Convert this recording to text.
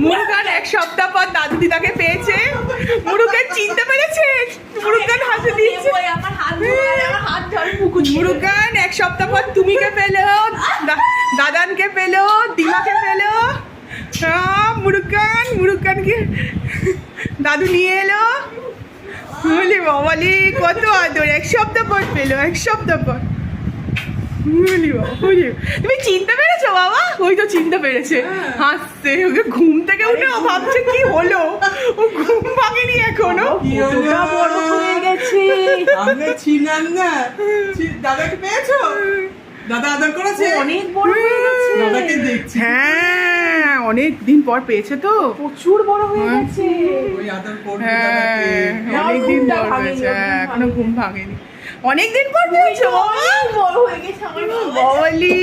মুরুগান 1 সপ্তাহ পর দাদু দিদাকে পেয়েছে। মুরুগান চিনতে পেরেছে, মুরুগান হাসি দিচ্ছে। মুরুগান 1 সপ্তাহ পর তুমিকে পেলো, দাদানকে পেলো, দিমাকে পেলো। মুরুগানকে দাদু নিয়ে এলো। বলি বাবালি কত আদর, 1 সপ্তাহ পর পেলো, 1 সপ্তাহ পর। তুমি চিনতে পেরেছো বাবা? ওই তো চিনতে পেরেছে, হাসছে। ওকে ঘুম থেকে উঠে ও ভাবছে কি হলো, ও ঘুম ভাঙেনি এখনো। বড় হয়ে গেছে। আমরা ছিলাম না। দাদাকে পেয়েছো? দাদা আদর করেছে? অনেক বড় হয়ে গেছে। দাদাকে দেখছি। হ্যাঁ, অনেক দিন পর পেয়েছে তো, প্রচুর বড় হয়ে গেছে। ওই আদর করবে দাদাকে। হ্যাঁ, অনেকদিন পর পেয়েছে। এখনো ঘুম ভাঙেনি, অনেকদিন পর পেয়েছো বাবা। বড় হয়ে গেছে আমার বাবা। বলি